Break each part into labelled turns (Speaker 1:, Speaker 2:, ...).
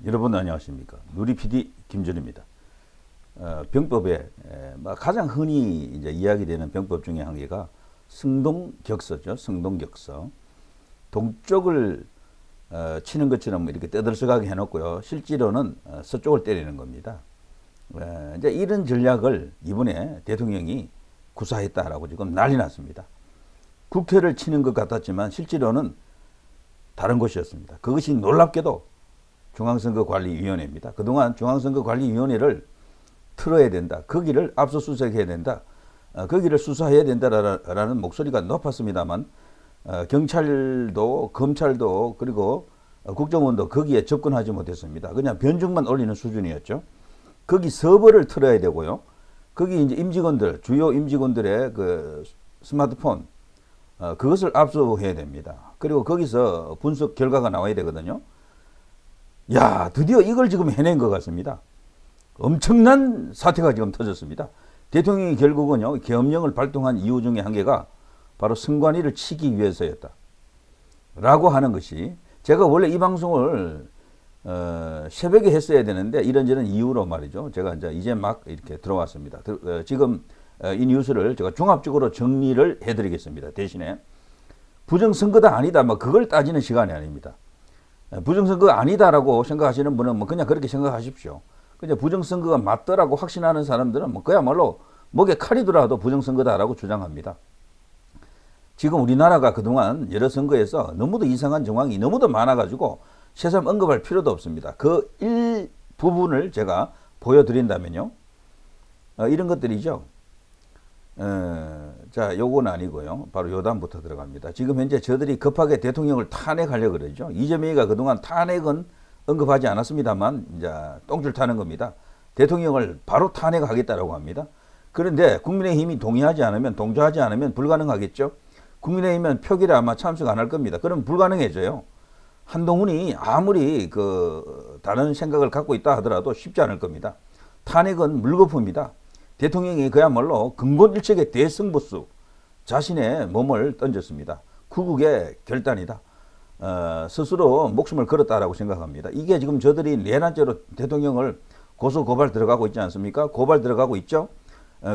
Speaker 1: 여러분 안녕하십니까. 누리 PD 김준입니다. 병법에 가장 흔히 이제 이야기되는 병법 중에 한 개가 승동격서죠. 승동격서. 동쪽을 치는 것처럼 이렇게 떠들썩하게 해놓고요. 실제로는 서쪽을 때리는 겁니다. 이제 이런 전략을 이번에 대통령이 구사했다라고 지금 난리 났습니다. 국회를 치는 것 같았지만 실제로는 다른 곳이었습니다. 그것이 놀랍게도 중앙선거관리위원회입니다. 그동안 중앙선거관리위원회를 틀어야 된다. 거기를 압수수색해야 된다. 거기를 수사해야 된다라는 목소리가 높았습니다만 경찰도 검찰도 그리고 국정원도 거기에 접근하지 못했습니다. 그냥 변죽만 올리는 수준이었죠. 거기 서버를 틀어야 되고요. 거기 이제 임직원들, 주요 임직원들의 그 스마트폰 그것을 압수해야 됩니다. 그리고 거기서 분석 결과가 나와야 되거든요. 야, 드디어 이걸 지금 해낸 것 같습니다. 엄청난 사태가 지금 터졌습니다. 대통령이 결국은요, 계엄령을 발동한 이유 중에 한 개가 바로 선관위를 치기 위해서였다. 라고 하는 것이, 제가 원래 이 방송을 새벽에 했어야 되는데 이런저런 이유로 말이죠. 제가 이제 막 이렇게 들어왔습니다. 지금 이 뉴스를 제가 종합적으로 정리를 해드리겠습니다. 대신에 부정선거다 아니다, 뭐 그걸 따지는 시간이 아닙니다. 부정선거가 아니다라고 생각하시는 분은 뭐 그냥 그렇게 생각하십시오. 그냥 부정선거가 맞더라고 확신하는 사람들은 뭐 그야말로 목에 칼이 들어와도 부정선거다라고 주장합니다. 지금 우리나라가 그동안 여러 선거에서 너무도 이상한 정황이 너무도 많아가지고 새삼 언급할 필요도 없습니다. 그 일부분을 제가 보여드린다면요. 이런 것들이죠. 자, 요건 아니고요. 바로 요단부터 들어갑니다. 지금 현재 저들이 급하게 대통령을 탄핵하려고 그러죠. 이재명이가 그동안 탄핵은 언급하지 않았습니다만 이제 똥줄 타는 겁니다. 대통령을 바로 탄핵하겠다라고 합니다. 그런데 국민의힘이 동조하지 않으면 불가능하겠죠. 국민의힘은 표결에 아마 참석 안 할 겁니다. 그럼 불가능해져요. 한동훈이 아무리 다른 생각을 갖고 있다 하더라도 쉽지 않을 겁니다. 탄핵은 물거품이다. 대통령이 그야말로 근본일책의 대승보수 자신의 몸을 던졌습니다. 구국의 결단이다. 스스로 목숨을 걸었다라고 생각합니다. 이게 지금 저들이 내란죄로 대통령을 고소 고발 들어가고 있지 않습니까? 고발 들어가고 있죠.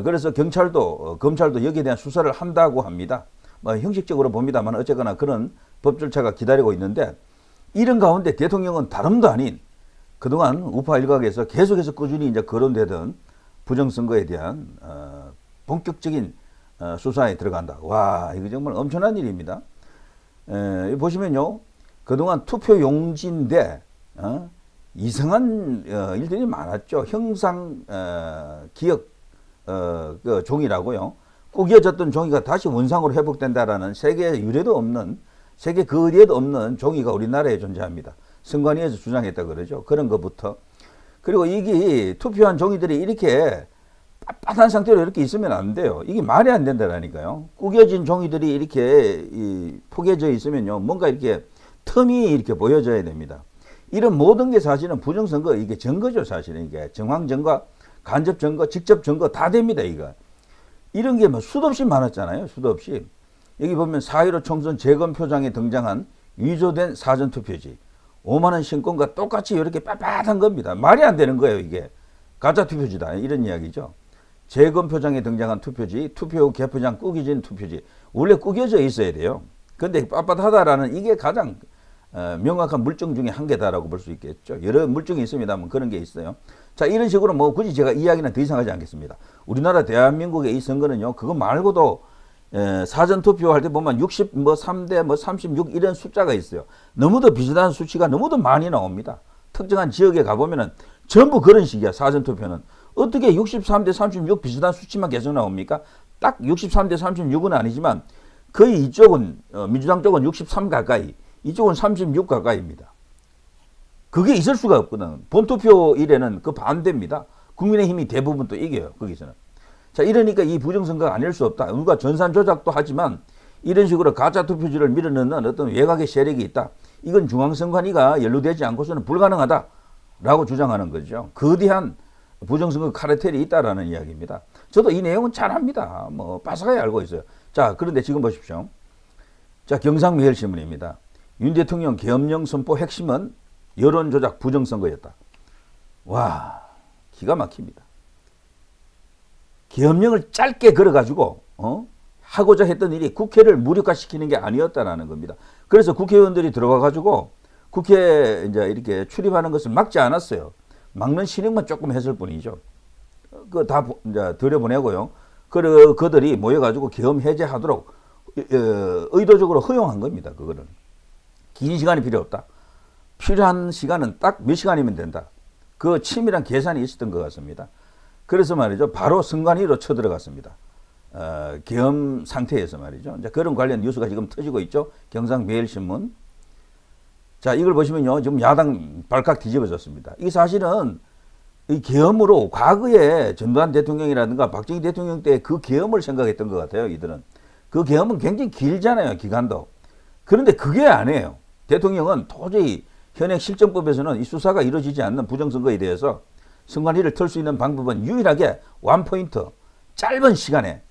Speaker 1: 그래서 경찰도 검찰도 여기에 대한 수사를 한다고 합니다. 뭐 형식적으로 봅니다만 어쨌거나 그런 법 절차가 기다리고 있는데 이런 가운데 대통령은 다름도 아닌 그동안 우파 일각에서 계속해서 꾸준히 이제 거론되던 부정선거에 대한 본격적인 수사에 들어간다. 와, 이거 정말 엄청난 일입니다. 보시면요, 그동안 투표 용지인데 이상한 일들이 많았죠. 형상 기억 그 종이라고요. 구겨졌던 종이가 다시 원상으로 회복된다라는 세계 유례도 없는, 세계 그 어디에도 없는 종이가 우리나라에 존재합니다. 선관위에서 주장했다 그러죠. 그런 것부터. 그리고 이게 투표한 종이들이 이렇게 빳빳한 상태로 이렇게 있으면 안 돼요. 이게 말이 안 된다라니까요. 구겨진 종이들이 이렇게 포개져 있으면요, 뭔가 이렇게 틈이 이렇게 보여져야 됩니다. 이런 모든 게 사실은 부정선거, 이게 증거죠, 사실은. 이게 정황증거, 간접증거, 직접증거 다 됩니다, 이거. 이런 게 뭐 수없이 많았잖아요, 수없이. 여기 보면 4.15 총선 재검표장에 등장한 위조된 사전투표지. 5만원 신권과 똑같이 이렇게 빳빳한 겁니다. 말이 안 되는 거예요, 이게. 가짜 투표지다. 이런 이야기죠. 재검표장에 등장한 투표지, 투표 개표장 꾸겨진 투표지. 원래 꾸겨져 있어야 돼요. 근데 빳빳하다라는 이게 가장 명확한 물증 중에 한 개다라고 볼 수 있겠죠. 여러 물증이 있습니다만 그런 게 있어요. 자, 이런 식으로 뭐 굳이 제가 이야기는 더 이상 하지 않겠습니다. 우리나라 대한민국의 이 선거는요, 그거 말고도 사전 투표할 때 보면 63대 36 이런 숫자가 있어요. 너무도 비슷한 수치가 너무도 많이 나옵니다. 특정한 지역에 가보면은 전부 그런 식이야, 사전 투표는. 어떻게 63대 36 비슷한 수치만 계속 나옵니까? 딱 63대 36은 아니지만 거의 이쪽은 민주당 쪽은 63 가까이, 이쪽은 36 가까이입니다. 그게 있을 수가 없거든. 본투표일에는 그 반대입니다. 국민의힘이 대부분 또 이겨요, 거기서는. 자, 이러니까 이 부정선거가 아닐 수 없다. 누가 전산 조작도 하지만 이런 식으로 가짜 투표지를 밀어넣는 어떤 외곽의 세력이 있다. 이건 중앙선관위가 연루되지 않고서는 불가능하다라고 주장하는 거죠. 거대한 부정선거 카르텔이 있다라는 이야기입니다. 저도 이 내용은 잘 압니다. 뭐 빠삭하게 알고 있어요. 자, 그런데 지금 보십시오. 자, 경상매일신문입니다. 윤 대통령 계엄령 선포 핵심은 여론조작 부정선거였다. 와, 기가 막힙니다. 계엄령을 짧게 걸어가지고 하고자 했던 일이 국회를 무력화시키는 게 아니었다라는 겁니다. 그래서 국회의원들이 들어가가지고 국회에 이제 이렇게 출입하는 것을 막지 않았어요. 막는 실행만 조금 했을 뿐이죠. 그 다 이제 들여보내고요. 그들이 모여가지고 계엄 해제하도록 의도적으로 허용한 겁니다. 그거는 긴 시간이 필요 없다. 필요한 시간은 딱 몇 시간이면 된다. 그 치밀한 계산이 있었던 것 같습니다. 그래서 말이죠. 바로 선관위로 쳐들어갔습니다. 계엄 상태에서 말이죠. 이제 그런 관련 뉴스가 지금 터지고 있죠. 경상매일신문. 자, 이걸 보시면요. 지금 야당 발칵 뒤집어졌습니다. 이 사실은 이 계엄으로 과거에 전두환 대통령이라든가 박정희 대통령 때 그 계엄을 생각했던 것 같아요. 이들은. 그 계엄은 굉장히 길잖아요. 기간도. 그런데 그게 아니에요. 대통령은 도저히 현행 실정법에서는 이 수사가 이루어지지 않는 부정선거에 대해서 선관위를 털 수 있는 방법은 유일하게 원포인트 짧은 시간에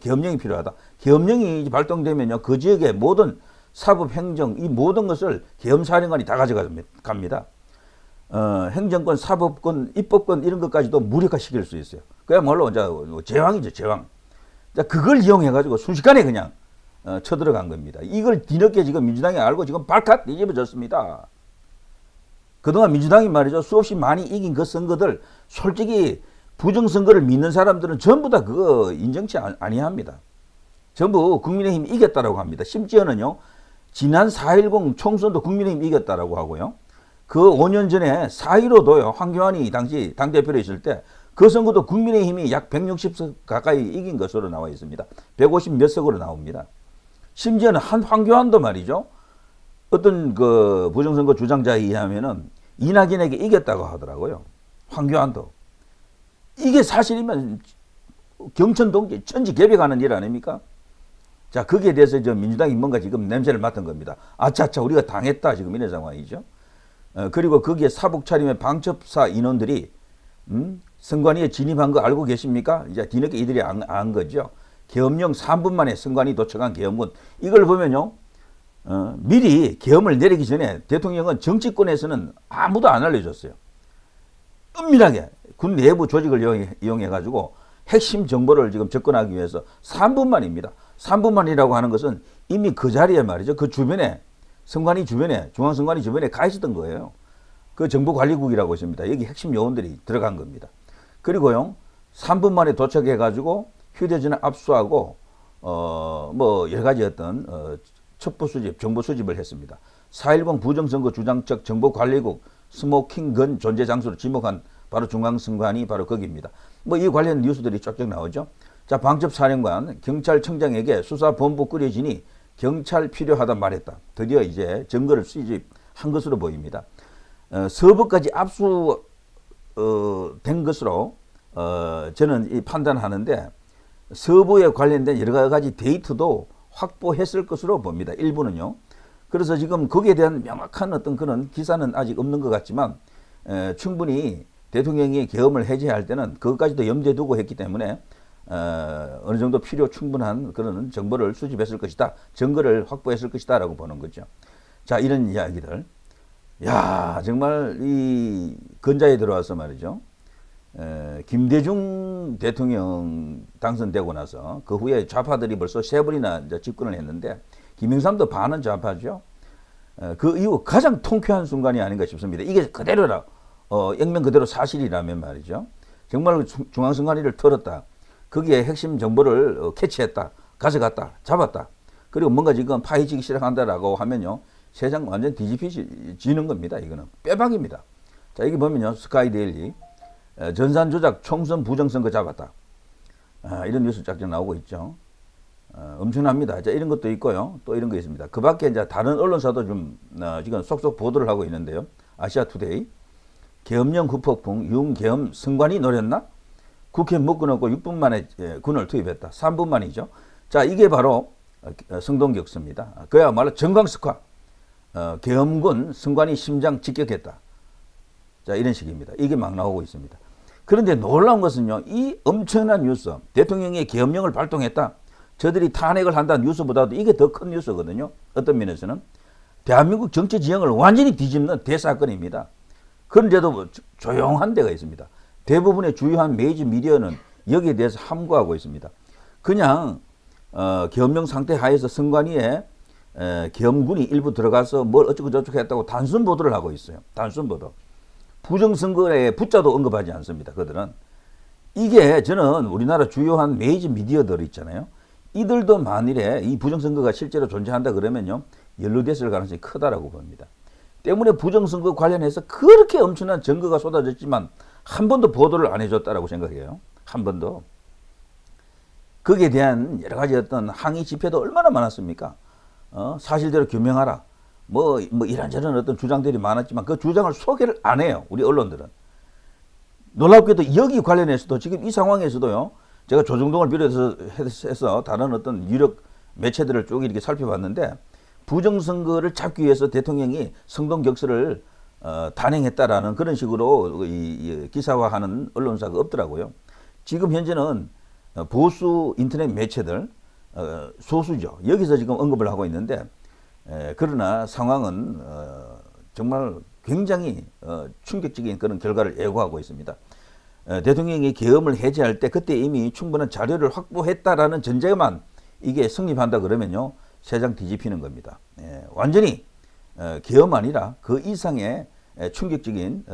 Speaker 1: 계엄령이 필요하다. 계엄령이 발동되면요. 그 지역의 모든 사법, 행정 이 모든 것을 계엄사령관이 다 가져갑니다. 행정권, 사법권, 입법권 이런 것까지도 무력화시킬 수 있어요. 그야말로 이제 제왕이죠, 제왕. 자, 그걸 이용해가지고 순식간에 그냥 쳐들어간 겁니다. 이걸 뒤늦게 지금 민주당이 알고 지금 발칵 뒤집어졌습니다. 그동안 민주당이 말이죠. 수없이 많이 이긴 그 선거들 솔직히 부정선거를 믿는 사람들은 전부 다 그거 인정치 아니합니다. 전부 국민의힘이 이겼다라고 합니다. 심지어는요. 지난 4.10 총선도 국민의힘이 이겼다라고 하고요. 그 5년 전에 4.15도요. 황교안이 당시 당대표로 있을 때 그 선거도 국민의힘이 약 160석 가까이 이긴 것으로 나와 있습니다. 150 몇 석으로 나옵니다. 심지어는 한 황교안도 말이죠. 어떤 그 부정선거 주장자에 의하면은 이낙연에게 이겼다고 하더라고요. 황교안도. 이게 사실이면 경천동지 천지개벽하는 일 아닙니까? 자, 거기에 대해서 저 민주당이 뭔가 지금 냄새를 맡은 겁니다. 아차차 우리가 당했다 지금 이런 상황이죠. 그리고 거기에 사복 차림의 방첩사 인원들이 선관위에 진입한 거 알고 계십니까? 이제 뒤늦게 이들이 안 거죠. 계엄령 3분 만에 선관위 도착한 계엄군. 이걸 보면요. 미리 계엄을 내리기 전에 대통령은 정치권에서는 아무도 안 알려줬어요. 은밀하게 군 내부 조직을 이용해가지고 핵심 정보를 지금 접근하기 위해서 3분 만입니다. 3분 만이라고 하는 것은 이미 그 자리에 말이죠. 그 주변에 선관위 주변에 중앙선관위 주변에 가 있었던 거예요. 그 정보관리국이라고 있습니다. 여기 핵심 요원들이 들어간 겁니다. 그리고요 3분 만에 도착해가지고 휴대전화 압수하고 뭐 여러 가지 어떤 첩보 수집, 정보 수집을 했습니다. 4.10 부정선거 주장적 정보관리국 스모킹건 존재 장소로 지목한 바로 중앙선관위 바로 거기입니다. 뭐 이 관련 뉴스들이 쫙쫙 나오죠. 자, 방첩사령관 경찰청장에게 수사본부 꾸려지니 경찰 필요하다 말했다. 드디어 이제 증거를 수집한 것으로 보입니다. 서부까지 압수된 것으로 저는 판단하는데 서부에 관련된 여러 가지 데이터도 확보했을 것으로 봅니다. 일부는요. 그래서 지금 거기에 대한 명확한 어떤 그런 기사는 아직 없는 것 같지만 충분히 대통령이 계엄을 해제할 때는 그것까지도 염두에 두고 했기 때문에 어느 정도 필요 충분한 그런 정보를 수집했을 것이다. 증거를 확보했을 것이다 라고 보는 거죠. 자, 이런 이야기들. 야, 정말 이 건자에 들어와서 말이죠. 김대중 대통령 당선되고 나서 그 후에 좌파들이 벌써 3번이나 이제 집권을 했는데 김영삼도 반은 좌파죠. 그 이후 가장 통쾌한 순간이 아닌가 싶습니다. 이게 그대로라. 액면 그대로 사실이라면 말이죠. 정말 중앙선관위를 털었다. 거기에 핵심 정보를 캐치했다. 가져갔다. 잡았다. 그리고 뭔가 지금 파헤치기 시작한다라고 하면요. 세상 완전 뒤집히지는 겁니다. 이거는 빼박입니다. 자, 여기 보면요. 스카이데일리. 전산 조작 총선 부정선거 잡았다. 이런 뉴스 쫙쫙 나오고 있죠. 엄청납니다. 자, 이런 것도 있고요. 또 이런 거 있습니다. 그 밖에 이제 다른 언론사도 좀 지금 속속 보도를 하고 있는데요. 아시아투데이. 계엄령 후폭풍 윤계엄 선관위 노렸나? 국회 못 끊었고 6분 만에 군을 투입했다. 3분 만이죠. 자, 이게 바로 성동격수입니다. 그야말로 정광석화. 계엄군 선관위 심장 직격했다. 자, 이런 식입니다. 이게 막 나오고 있습니다. 그런데 놀라운 것은요. 이 엄청난 뉴스. 대통령이 계엄령을 발동했다. 저들이 탄핵을 한다는 뉴스보다도 이게 더 큰 뉴스거든요. 어떤 면에서는. 대한민국 정치 지형을 완전히 뒤집는 대사건입니다. 그런데도 뭐 조용한 데가 있습니다. 대부분의 주요한 메이저 미디어는 여기에 대해서 함구하고 있습니다. 그냥 계엄령 상태 하에서 선관위에 계엄군이 일부 들어가서 뭘 어쩌고 저쩌고 했다고 단순 보도를 하고 있어요. 단순 보도. 부정선거의 부자도 언급하지 않습니다. 그들은. 이게 저는 우리나라 주요한 메이저 미디어들 있잖아요. 이들도 만일에 이 부정선거가 실제로 존재한다 그러면요, 연루됐을 가능성이 크다라고 봅니다. 때문에 부정선거 관련해서 그렇게 엄청난 증거가 쏟아졌지만 한 번도 보도를 안 해줬다라고 생각해요. 한 번도. 거기에 대한 여러 가지 어떤 항의 집회도 얼마나 많았습니까? 사실대로 규명하라. 뭐 이런저런 어떤 주장들이 많았지만 그 주장을 소개를 안 해요. 우리 언론들은. 놀랍게도 여기 관련해서도 지금 이 상황에서도요, 제가 조정동을 비롯해서 다른 어떤 유력 매체들을 쭉 이렇게 살펴봤는데 부정선거를 잡기 위해서 대통령이 성동격서를 단행했다라는 그런 식으로 이 기사화하는 언론사가 없더라고요. 지금 현재는 보수 인터넷 매체들 소수죠. 여기서 지금 언급을 하고 있는데 그러나 상황은 정말 굉장히 충격적인 그런 결과를 예고하고 있습니다. 대통령이 계엄을 해제할 때 그때 이미 충분한 자료를 확보했다라는 전제만 이게 성립한다 그러면요, 세상 뒤집히는 겁니다. 완전히 계엄 아니라 그 이상의 충격적인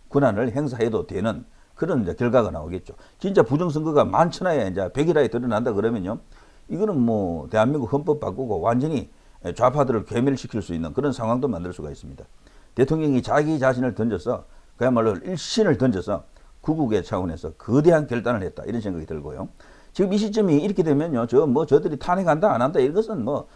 Speaker 1: 권한을 행사해도 되는 그런 이제 결과가 나오겠죠. 진짜 부정선거가 만천하에 이제 백일하에 드러난다 그러면요, 이거는 뭐 대한민국 헌법 바꾸고 완전히 좌파들을 괴멸시킬 수 있는 그런 상황도 만들 수가 있습니다. 대통령이 자기 자신을 던져서 그야말로 일신을 던져서 구국의 차원에서 거대한 결단을 했다, 이런 생각이 들고요. 지금 이 시점이 이렇게 되면요, 저들이 탄핵한다 안 한다 이것은 뭐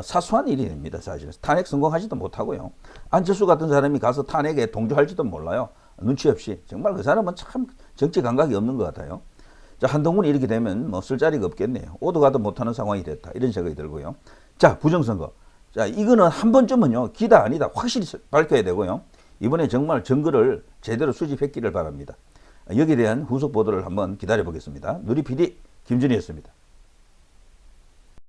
Speaker 1: 사소한 일입니다. 사실 탄핵 성공하지도 못하고요. 안철수 같은 사람이 가서 탄핵에 동조할지도 몰라요. 눈치 없이. 정말 그 사람은 참 정치 감각이 없는 것 같아요. 자, 한동훈이 이렇게 되면 뭐 쓸 자리가 없겠네요. 오도 가도 못하는 상황이 됐다, 이런 생각이 들고요. 자, 부정선거. 자, 이거는 한 번쯤은요, 기다 아니다 확실히 밝혀야 되고요. 이번에 정말 증거를 제대로 수집했기를 바랍니다. 여기에 대한 후속 보도를 한번 기다려 보겠습니다. 누리 PD 김준희였습니다.